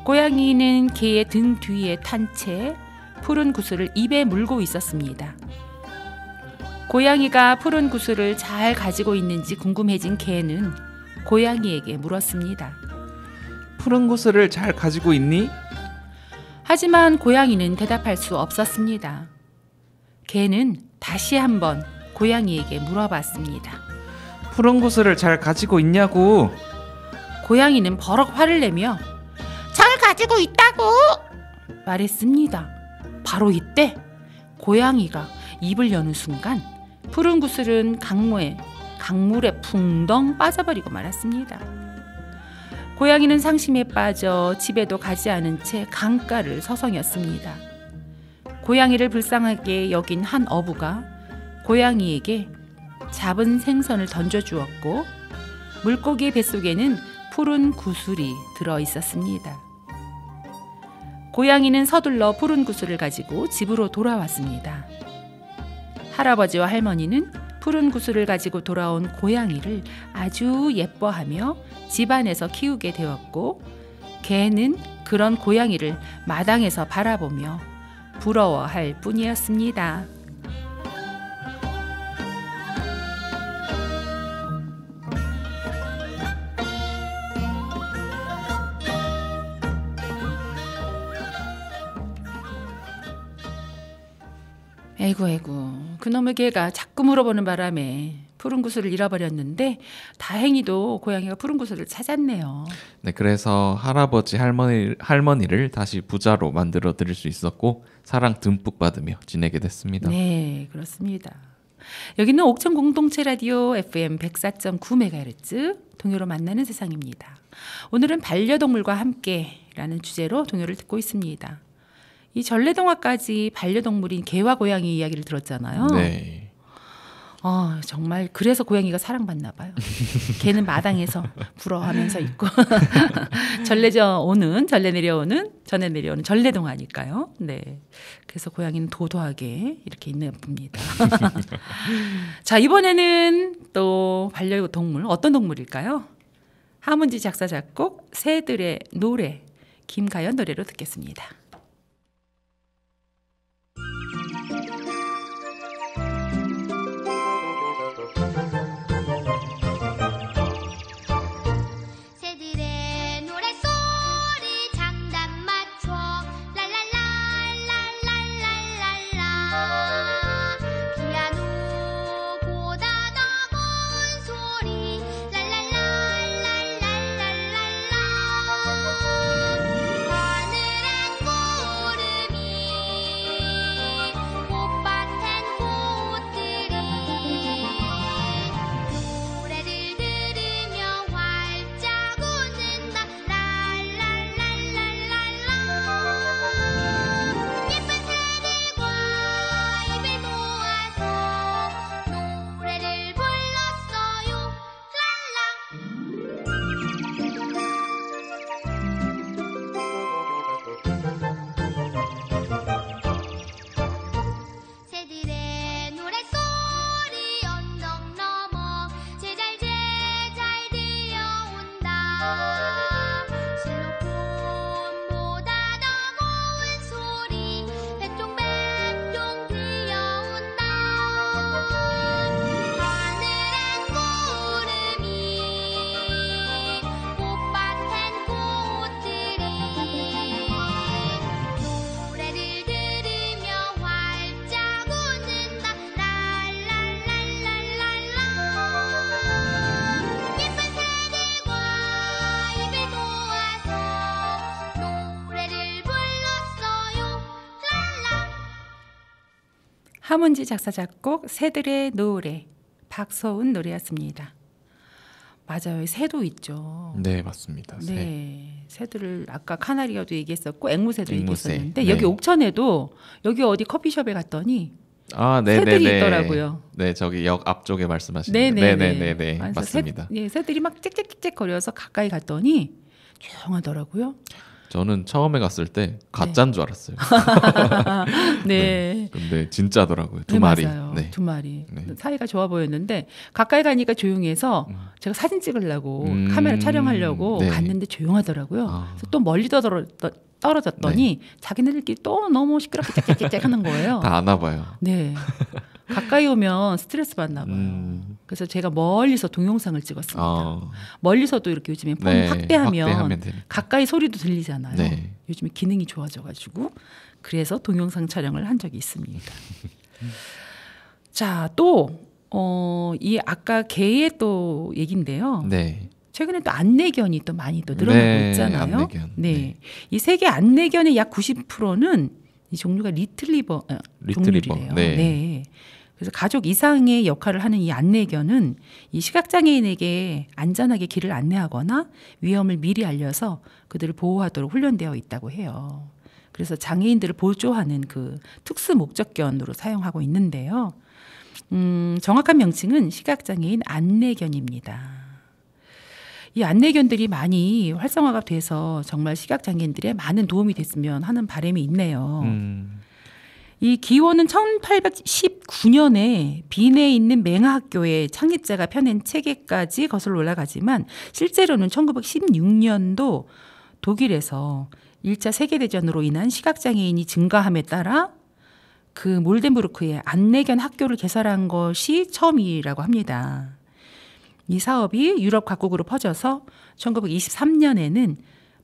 고양이는 개의 등 뒤에 탄 채 푸른 구슬을 입에 물고 있었습니다. 고양이가 푸른 구슬을 잘 가지고 있는지 궁금해진 개는 고양이에게 물었습니다. 푸른 구슬을 잘 가지고 있니? 하지만 고양이는 대답할 수 없었습니다. 개는 다시 한번 고양이에게 물어봤습니다. 푸른 구슬을 잘 가지고 있냐고. 고양이는 버럭 화를 내며 잘 가지고 있다고 말했습니다. 바로 이때 고양이가 입을 여는 순간 푸른 구슬은 강물에 풍덩 빠져버리고 말았습니다. 고양이는 상심에 빠져 집에도 가지 않은 채 강가를 서성였습니다. 고양이를 불쌍하게 여긴 한 어부가 고양이에게 잡은 생선을 던져주었고 물고기 뱃속에는 푸른 구슬이 들어있었습니다. 고양이는 서둘러 푸른 구슬을 가지고 집으로 돌아왔습니다. 할아버지와 할머니는 푸른 구슬을 가지고 돌아온 고양이를 아주 예뻐하며 집안에서 키우게 되었고 개는 그런 고양이를 마당에서 바라보며 부러워할 뿐이었습니다. 에구 그놈의 개가 자꾸 물어보는 바람에 푸른 구슬을 잃어버렸는데 다행히도 고양이가 푸른 구슬을 찾았네요. 네, 그래서 할아버지 할머니를 다시 부자로 만들어 드릴 수 있었고 사랑 듬뿍 받으며 지내게 됐습니다. 네, 그렇습니다. 여기는 옥천 공동체 라디오 FM 104.9MHz 동요로 만나는 세상입니다. 오늘은 반려동물과 함께라는 주제로 동요를 듣고 있습니다. 이 전래동화까지 반려동물인 개와 고양이 이야기를 들었잖아요. 네. 정말 그래서 고양이가 사랑받나 봐요. 개는 마당에서 부러워하면서 있고 전래 내려오는 전래동화니까요. 네, 그래서 고양이는 도도하게 이렇게 있는 겁니다. 자, 이번에는 또 반려동물 어떤 동물일까요? 하문지 작사 작곡 새들의 노래 김가연 노래로 듣겠습니다. 새들의 노랫소리 장단 맞춰 랄랄랄랄랄랄랄라 피아노보다 더 고운 소리 랄랄랄랄랄랄라 하늘엔 구름이 꽃밭엔 꽃들이 노래를 들으며 활짝 웃는다 랄랄랄랄랄라 예쁜 새들과 입을 모아서 노래를 불렀어요 랄라 새들의 노랫소리 언덕 넘어 제잘제잘 들려온다 실로폰보다 더 고운 소리 백종백종 들려온다 하늘엔 구름이 꽃밭엔 꽃들이 노래를 들으며 활짝 웃는다 랄랄랄랄랄라 예쁜 새들과 입을 모아서 노래를 불렀어요 랄라 하문지 작사 작곡 새들의 노래 박소은 노래였습니다. 맞아요. 새도 있죠. 네, 맞습니다. 새. 네, 새들을 아까 카나리아도 얘기했었고 앵무새도 앵무새. 얘기했었는데 네. 여기 옥천에도 여기 어디 커피숍에 갔더니 아, 네, 새들이 네, 네. 있더라고요. 네, 저기 역 앞쪽에 말씀하시는. 네네네. 네네네. 그래서 맞습니다. 새들이 막 짹짹짹짹 거려서 가까이 갔더니 조용하더라고요. 저는 처음에 갔을 때 가짜인 줄 알았어요. 네. 근데 진짜더라고요. 두 네, 마리. 맞아요. 네. 두 마리. 네. 사이가 좋아 보였는데 가까이 가니까 조용해서 제가 사진 찍으려고 카메라 촬영하려고 네. 갔는데 조용하더라고요. 아. 그래서 또 멀리 떨어졌더니 자기네들끼리 또 너무 시끄럽게 짹짹짹짹 하는 거예요. 다 아나 봐요. 네. 가까이 오면 스트레스 받나 봐요. 그래서 제가 멀리서 동영상을 찍었습니다. 멀리서도 이렇게 요즘에 폰 네, 확대하면 되니까. 가까이 소리도 들리잖아요. 네. 요즘에 기능이 좋아져가지고 그래서 동영상 촬영을 한 적이 있습니다. 자, 또 이 아까 개의 또 얘긴데요. 네. 최근에 또 안내견이 또 많이 또 늘어나고 네, 있잖아요. 안내견. 네. 이 세계 안내견의 약 90%는 이 종류가 리트리버 종류래요. 네. 그래서 가족 이상의 역할을 하는 이 안내견은 이 시각장애인에게 안전하게 길을 안내하거나 위험을 미리 알려서 그들을 보호하도록 훈련되어 있다고 해요. 그래서 장애인들을 보조하는 그 특수 목적견으로 사용하고 있는데요. 정확한 명칭은 시각장애인 안내견입니다. 이 안내견들이 많이 활성화가 돼서 정말 시각장애인들의 많은 도움이 됐으면 하는 바람이 있네요. 이 기원은 1819년에 빈에 있는 맹하학교의 창립자가 펴낸 책에까지 거슬러 올라가지만 실제로는 1916년도 독일에서 1차 세계대전으로 인한 시각장애인이 증가함에 따라 그 몰덴부르크에 안내견 학교를 개설한 것이 처음이라고 합니다. 이 사업이 유럽 각국으로 퍼져서 1923년에는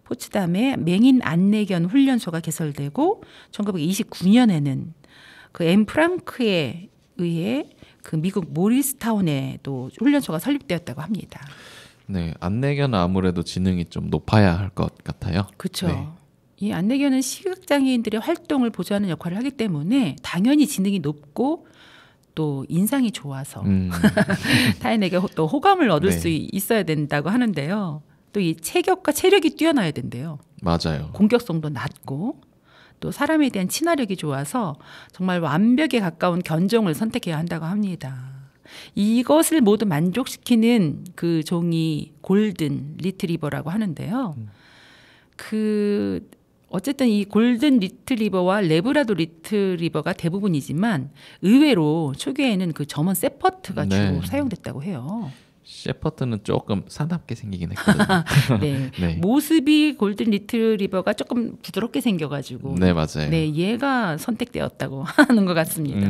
포츠담에 맹인 안내견 훈련소가 개설되고 1929년에는 그 엠 프랑크에 의해 그 미국 모리스타운에도 훈련소가 설립되었다고 합니다. 네, 안내견은 아무래도 지능이 좀 높아야 할 것 같아요. 그렇죠. 네. 이 안내견은 시각장애인들의 활동을 보조하는 역할을 하기 때문에 당연히 지능이 높고 또 인상이 좋아서 타인에게 또 호감을 얻을 네. 수 있어야 된다고 하는데요. 또 이 체격과 체력이 뛰어나야 된대요. 맞아요. 공격성도 낮고 또 사람에 대한 친화력이 좋아서 정말 완벽에 가까운 견종을 선택해야 한다고 합니다. 이것을 모두 만족시키는 그 종이 골든 리트리버라고 하는데요. 그 어쨌든 이 골든 리트리버와 레브라도 리트리버가 대부분이지만 의외로 초기에는 그 점원 세퍼트가 네. 주로 사용됐다고 해요. 셰퍼드는 조금 사납게 생기긴 했거든요. 네. 네. 모습이 골든 리트리버가 조금 부드럽게 생겨가지고 네, 맞아요. 네, 얘가 선택되었다고 하는 것 같습니다.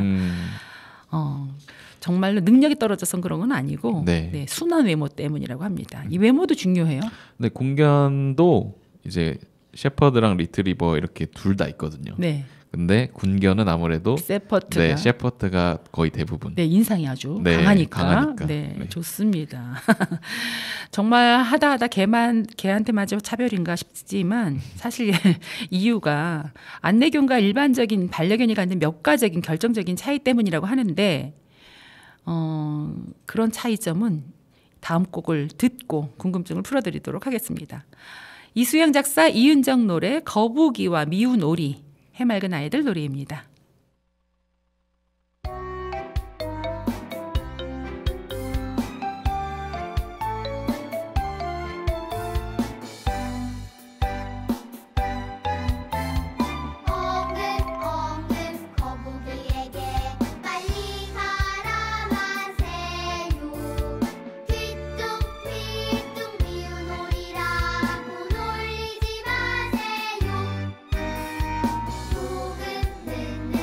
정말로 능력이 떨어져서 그런 건 아니고 네. 네, 순한 외모 때문이라고 합니다. 이 외모도 중요해요. 네, 군견도 이제 셰퍼드랑 리트리버 이렇게 둘 다 있거든요. 네, 근데 군견은 아무래도 세퍼트가 네, 셰퍼드가 거의 대부분. 네, 인상이 아주 네, 강하니까. 강하니까. 네, 네. 좋습니다. 정말 하다 개한테마저 차별인가 싶지만 사실 이유가 안내견과 일반적인 반려견이 갖는 몇 가지적인 결정적인 차이 때문이라고 하는데 그런 차이점은 다음 곡을 듣고 궁금증을 풀어드리도록 하겠습니다. 이수영 작사 이은정 노래 거북이와 미운 오리 해맑은 아이들 노래입니다. 엉금 거북이에게 빨리 가라마세요. 뒤뚱뒤뚱 미운 오리라고 놀리지 마세요. 조금 늦는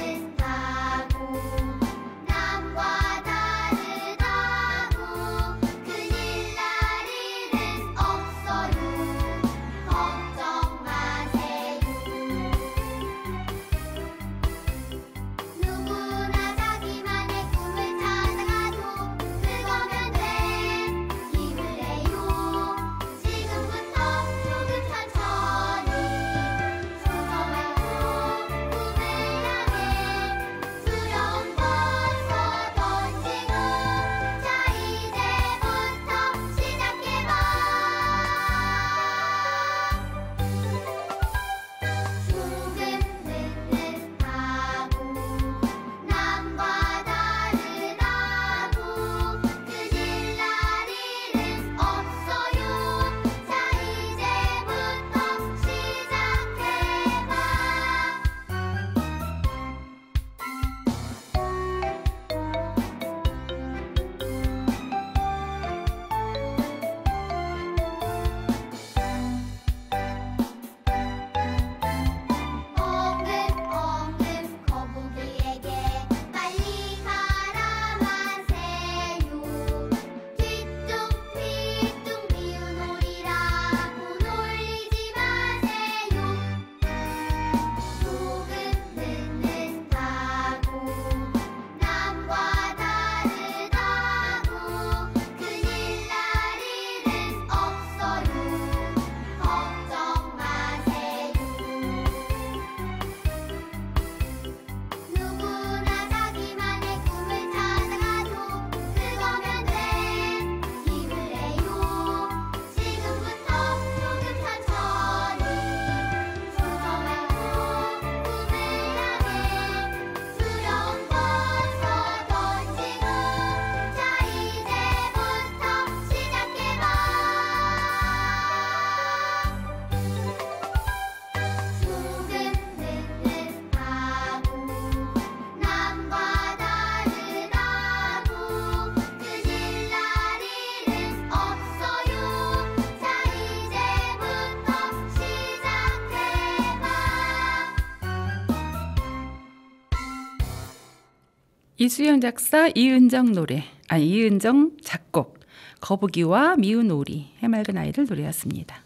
이수영 작사, 이은정 노래, 이은정 작곡, 거북이와 미운 오리, 해맑은 아이들 노래였습니다.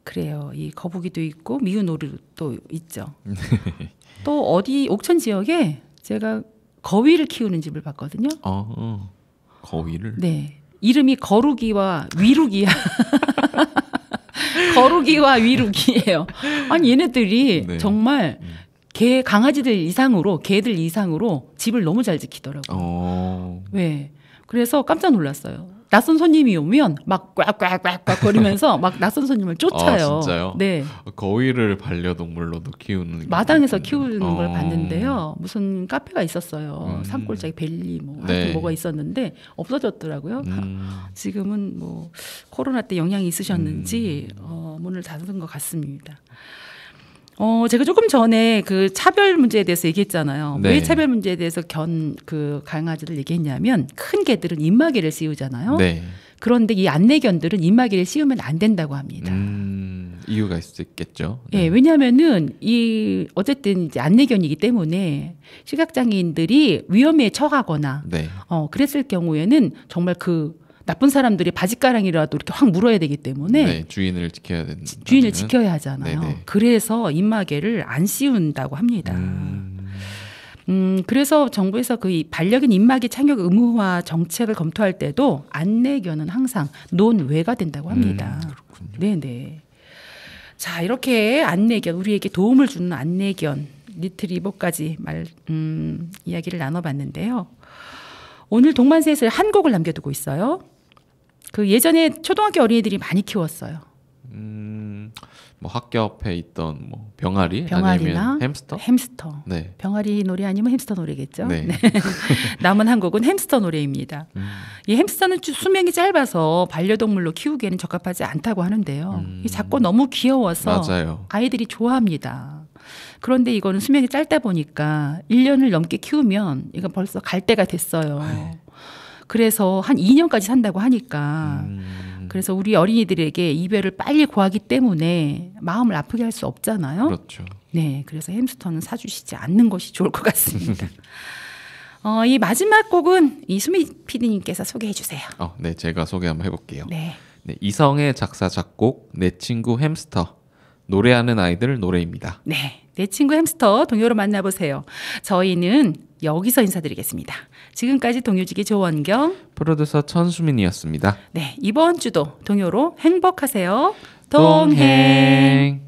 그래요. 이 거북이도 있고 미운 오리도 있죠. 또 어디 옥천 지역에 제가 거위를 키우는 집을 봤거든요. 거위를. 네, 이름이 거루기와 위루기야. 거루기와 위루기예요. 아니 얘네들이 네. 정말 강아지들 이상으로 개들 이상으로 집을 너무 잘 지키더라고요. 네, 그래서 깜짝 놀랐어요. 낯선 손님이 오면 막 꽉꽉꽉꽉 거리면서 막 낯선 손님을 쫓아요. 진짜요? 네. 거위를 반려동물로도 키우는 마당에서 키우는 걸 봤는데요. 무슨 카페가 있었어요. 산골짜기 벨리 뭐 네. 하여튼 뭐가 있었는데 없어졌더라고요. 지금은 뭐 코로나 때 영향이 있으셨는지 문을 닫은 것 같습니다. 제가 조금 전에 그 차별 문제에 대해서 얘기했잖아요. 네. 왜 차별 문제에 대해서 그 강아지를 얘기했냐면 큰 개들은 입마개를 씌우잖아요. 네. 그런데 이 안내견들은 입마개를 씌우면 안 된다고 합니다. 이유가 있을 수 있겠죠. 예, 왜냐하면은 어쨌든 이제 안내견이기 때문에 시각장애인들이 위험에 처하거나 네. 그랬을 경우에는 정말 그 나쁜 사람들이 바짓가랑이라도 이렇게 확 물어야 되기 때문에 네, 주인을 지켜야 된다. 주인을 지켜야 하잖아요. 네네. 그래서 입마개를 안 씌운다고 합니다. 그래서 정부에서 그 반려견 입마개 착용 의무화 정책을 검토할 때도 안내견은 항상 논외가 된다고 합니다. 그렇군요. 네네. 자, 이렇게 안내견, 우리에게 도움을 주는 안내견, 리트리버까지 이야기를 나눠봤는데요. 오늘 동반세에서 한 곡을 남겨두고 있어요. 그 예전에 초등학교 어린이들이 많이 키웠어요. 뭐 학교 앞에 있던 뭐 병아리 병아리나 아니면 햄스터? 햄스터. 네. 병아리 노래 아니면 햄스터 노래겠죠. 네. 네. 남은 한 곡은 햄스터 노래입니다. 이 햄스터는 수명이 짧아서 반려동물로 키우기에는 적합하지 않다고 하는데요. 이 작고 너무 귀여워서 맞아요. 아이들이 좋아합니다. 그런데 이거는 수명이 짧다 보니까 1년을 넘게 키우면 이건 벌써 갈 때가 됐어요. 그래서 한 2년까지 산다고 하니까 그래서 우리 어린이들에게 이별을 빨리 구하기 때문에 마음을 아프게 할 수 없잖아요. 그렇죠. 네, 그래서 햄스터는 사주시지 않는 것이 좋을 것 같습니다. 이 마지막 곡은 이수미 PD님께서 소개해 주세요. 네, 제가 소개 한번 해볼게요. 네. 네, 이성의 작사 작곡 내 친구 햄스터 노래하는 아이들 노래입니다. 네, 내 친구 햄스터 동요로 만나보세요. 저희는 여기서 인사드리겠습니다. 지금까지 동요지기 조원경, 프로듀서 천수민이었습니다. 네, 이번 주도 동요로 행복하세요. 동행.